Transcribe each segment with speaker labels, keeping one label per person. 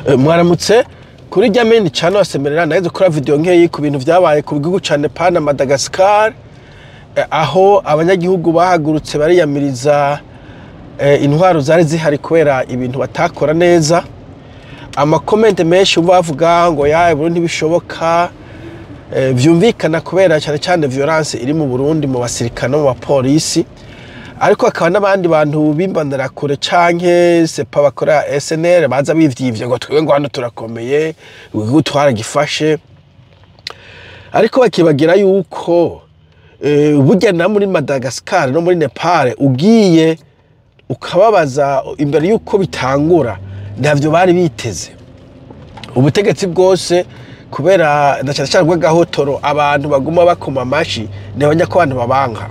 Speaker 1: Mwaramutse kuri Jameni channel asemerera nahize kora video nkeyi ku bintu vyabaye ku gihugu ca Nepal na Madagascar aho abanyagihugu bahagurutse bariyamiriza intwaro zari zihari kubera ibintu batakora neza. Amakomende menshi bavuga ngo yaye Burundi bishoboka vyumvikana kubera cyane cyane violence iri mu Burundi mu basirikano mu bapolisi, ariko akaba n'abandi bantu bimbandara kure canke sepa bakora SNL baza bivyivye ngo twebwe ngo hano turakomeye gutwara gifashe, ariko bakibagira yuko burya na muri Madagascar no muri Nepal ugiye ukababaza imbere yuko bitangura ndavyo bari biteze. Ubutegetsi bwose kubera ndacyashaka gahotoro abantu baguma bakoma amashi nebanya ko abantu babanka,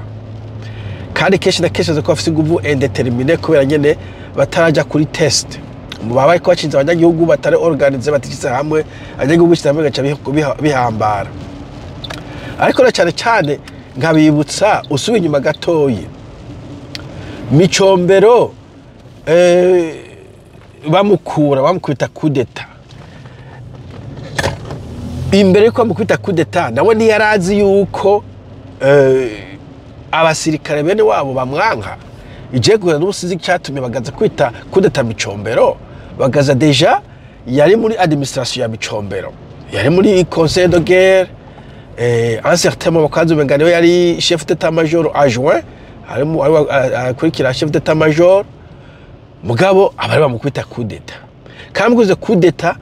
Speaker 1: kandi keshi na keshi ko bafite inguvu indeterminée kubera nyene bataraja kuri test mu babaye ko bacinze abanyagihugu batare organize batikise hamwe abanyagihugu cyane gaca bihambara. Ariko na cyane cyane nkabibutsa usubi inyuma gatoyi Micombero bamukubita kudeta. Imbere ko bamukubita kudeta nawe ntiyarazi yuko abasirikare bene wabo bamwanka. Ijegura n'ubusizi cyatumye bagaza kwita kudeta Micombero, bagaza deja yari muri administration ya Micombero, yari muri conseil de guerre, un certain moment bakaza bengane yari chef d'état-major adjoint, harimo akurikira chef d'état-major, mugabo abari bamukubita kudeta. Kandi mukuze kudeta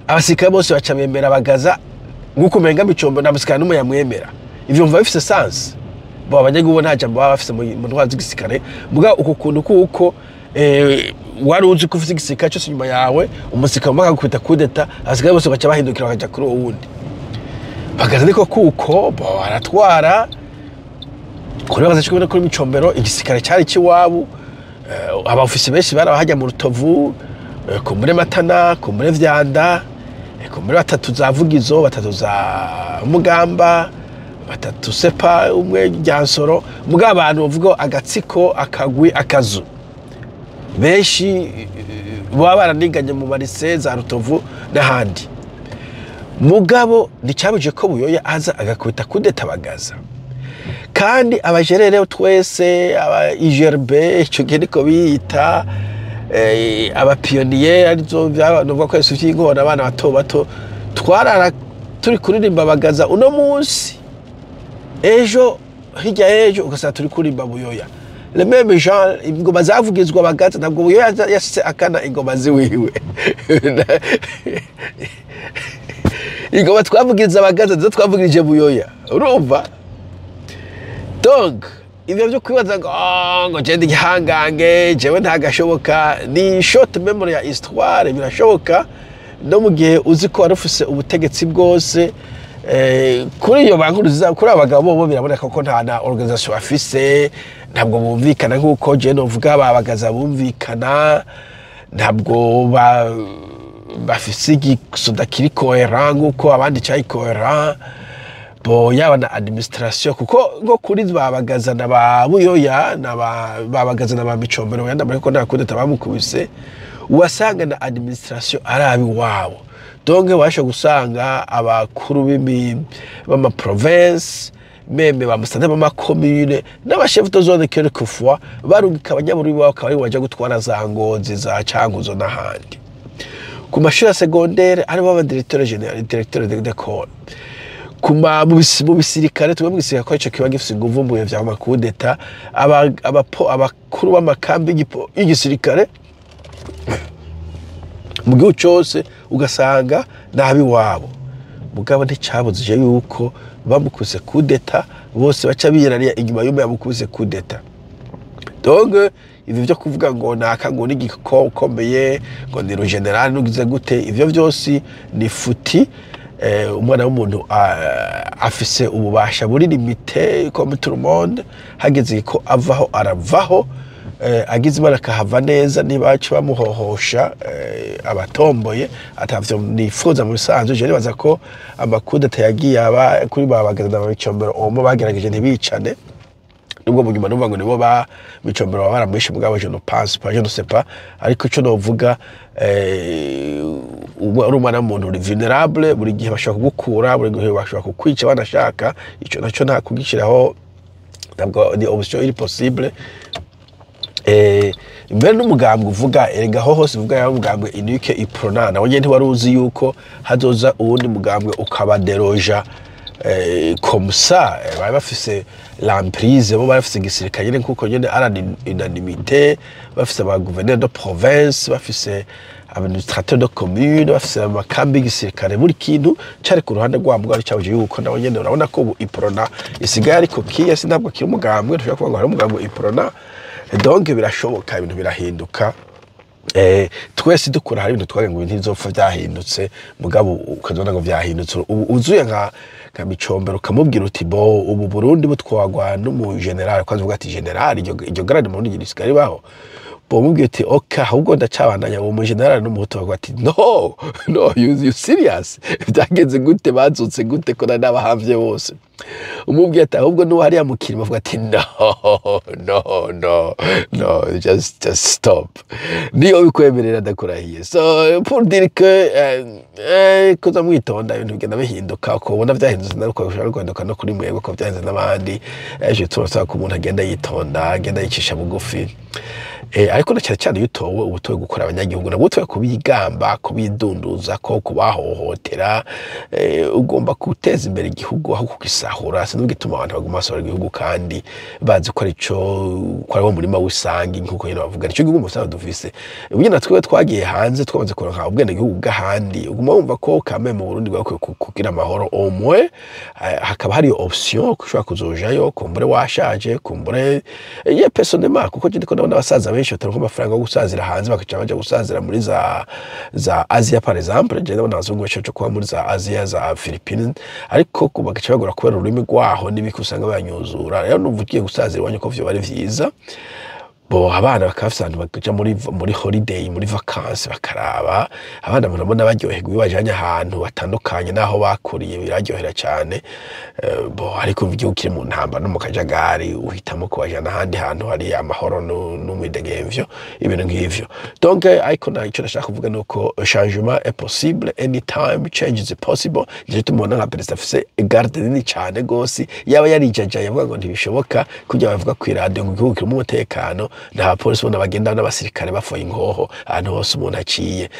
Speaker 1: abasirikare bose baca bemera bagaza nguko menga Micombero namusika n'umwe yamwemera. Ivyo mva bifise sens. Bo abanyagihugu nta jambo baba bafise mu ntwaro z'igisirikare, muga uko kuntu kuko wari uzi ko ufise igisirikare cyose nyuma yawe umusirikare bakagukubita kudeta abasirikare bose baca bahindukira bakaja kuri uwundi. Bagaza niko kuko bo baratwara kuri bagaza cyo kuri Micombero igisirikare cyari kiwabo. Abafisi benshi barabahajya mu Rutovu, ko muri Matana, ko muri Vyanda, ko muri batatu zavugizo, batatu za Mugamba, batatu sepa umwe Ryansoro, muga abantu bavuga agatsiko akagwi akazu. Benshi baba baraniganye mu marise za Rutovu n'ahandi. Mugabo nicabuje ko Buyoya aza agakubita kudeta bagaza. Kandi abajerere twese aba IGRB cyo niko biyita aba pionnier arizo by'abantu ko Yesu cy'ingona abana bato twarara turi kuririmba bagaza uno munsi, ejo hirya ejo ugasanga turi kuririmba Buyoya. Le même genre ingoma zavugizwa bagaza ntabwo Buyoya yashitse akana ingoma ziwiwe. Ingoma twavugiza bagaza zo twavugirije Buyoya, urumva? Donc ibyo byo kwibaza ngo gende gihangange jewe ntagashoboka ni short memory ya histoire birashoboka no mu gihe uzi ko warufise ubutegetsi bwose kuri iyo bankuruza kuri abagabo bo biraboneka ko nta na organisation afise, ntabwo bumvikana nkuko je no vuga babagaza bumvikana, ntabwo bafise igisoda kiri cohérent nkuko abandi cyayi cohérent bo yaba na administration kuko ngo kuri babagaza na ba Buyoya na babagaza na ba Micombero yanda bariko nta kudeta bamukubise wasanga na administration arabi wabo. Donc washo gusanga abakuru b'ama province meme bamusande bama commune n'aba chef de zone quelquefois barungika abanyaburi babo akaba baje gutwara za Ngozi za Cankuzo n'ahandi. Ku mashuri secondaire ari baba directeur général directeur d'école kuma mu bisirikare twe mu gisirikare ko ico kiba gifise inguvu mu vya makudeta abakuru b'amakambi y'igisirikare mu gihugu cyose ugasanga nabi wabo. Mugabo nticabuzije yuko bamukuse kudeta bose baca biyirariya inyuma y'umwe yamukuse kudeta. Donc ivyo byo kuvuga ngo nakago n'igikomeye ngo ni general nugize gute, ivyo byose ni futi. Umwana w'umuntu afise ububasha buri limite comme tout le monde, hageze ko avaho aravaho, agize imana kahava neza nibacu bamuhohosha abatomboye atavyo nifuza mu bisanzwe. Je nibaza ko amakudeta yagiye aba kuri babagaza na Micombero omo bagerageje ntibicane, nubwo mu nyuma numva ngo nibo ba Micombero baramwishe mugabo je no pense pas, je ne sais pas, ariko cyo novuga uri umwana w'umuntu uri vulnerable, buri gihe bashobora kugukura, buri gihe bashobora kukwica banashaka. Ico naco nta kugishiraho, ntabwo ni option iri possible. Mbere n'umugambwe uvuga erega ho hose uvuga ya mugambwe inuke iprona, nawe nyene ntiwari uzi yuko hazoza uwundi mugambwe ukabaderoja comme ça. Bari bafise l'emprise, bo bafise igisirikare nyene kuko nyene ara unanimité, bafise aba gouverneur de province, bafise administrateur de commune, bafise amakambi y'igisirikare, buri kintu cari ku ruhande rwabo ari cyabuje yuko nawe nyene urabona ko ubu iprona isigaye ariko kiya sinabwo kiri umugambwe, dushaka kuvuga ngo hari umugambwe iprona. Donc birashoboka, ibintu birahinduka. Twese dukora hari ibintu twagira ngo ibintu bizopfa byahindutse, mugabo ukazona ngo byahindutse. Uzuye nka Micombero ukamubwira uti bo ubu Burundi butwagwa n'umu general, kwanza uvuga ati general iryo grade mu Burundi gisigari baho, bomubwira uti okay ahubwo ndacabandanya uwo mu general n'umuhutu bagwa ati no you serious, byagenze gute, bazutse gute ko n'abahavye bose. Umubwira ati ahubwo no hariya mukiri bavuga ati no just stop, niyo bikwemerera ndakurahiye. So pour dire que koza mwitonda ibintu bigenda bihinduka, ko ubona byahindutse naruko gushaka guhinduka no kuri mwebwe ko byahinze n'abandi. Je turasaba ko umuntu agenda yitonda, agenda yicisha bugufi. Ariko cyane cyane yutowe ubutowe gukora abanyagihugu, nabwo utowe kubigamba, kubidunduza, ko kubahohotera. Ugomba guteza imbere igihugu aho kugisahura. Sinubwo gituma abantu baguma basora igihugu kandi bazi ko arico ko ari wo murima w'isangi nkuko nyine bavuga. Nicyo gihugu musaza dufise. Ubwo natwe twagiye hanze twamaze kuronka ubwene gihugu gahandi, uguma wumva ko kame mu Burundi bwako kugira amahoro omwe. Hakaba hari option kushobora kuzojayo, kumbure washaje, kumbure ye personnellement, kuko ndiko ndabona abasaza benshi bataronka amafaranga yo gusazira hanze, bakaca baje gusazira muri za Asia par exemple. Je ndabona abazungu benshi cyo kuba muri za Asia, za Philippines, ariko bagaca bagura kubera ururimi rwaho n'ibikusanga banyuzura. Rero nuvugiye gusazira wanye ko vyo bari vyiza. Bo abana bakafisa abantu bakaja muri holiday, muri vacances, bakaraba abana murabona baryoherwa bajanye ahantu batandukanye naho bakuriye, biraryohera cyane. Bo ariko igihugu kiri mu ntamba no mu kajagari, uhitamo ko bajana ahandi hantu hari amahoro n'umwidegemvyo, ibintu nk'ivyo. Donc ariko icyo nashaka kuvuga nuko changement est possible, anytime change is possible. Je tumubona nka perezida afise garde nini cyane gose, yaba yarijajaye avuga ngo ntibishoboka kujya bavuga ku radio ngo igihugu kiri mu mutekano, nta polisi bona bagenda n'abasirikare bafoye ingoho ahantu hose umuntu aciye.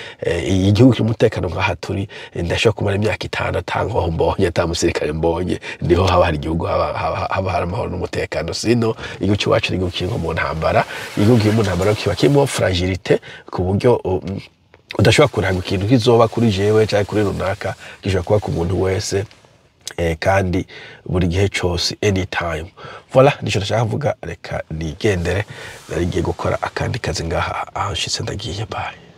Speaker 1: Igihugu kiri umutekano nka turi, ndashaka kumara imyaka 5 atangoho mbonye, atamusirikare mbonye, niho haba hari igihugu haba hari amahoro n'umutekano. Sino igihugu cyacu igihugu kiri mu ntambara, igihugu kiri mu ntambara kiba kirimo fragilité ku buryo udashobora kuranga ikintu kizoba kuri jewe cyangwa kuri runaka gishobora kuba ku muntu wese. Kandi buri gihe cyose anytime. Voilà, nico ndashaka kuvuga. Reka nigendere, nari ngiye gukora akandi kazi ngaha aho nshitse ndagiye. Bye.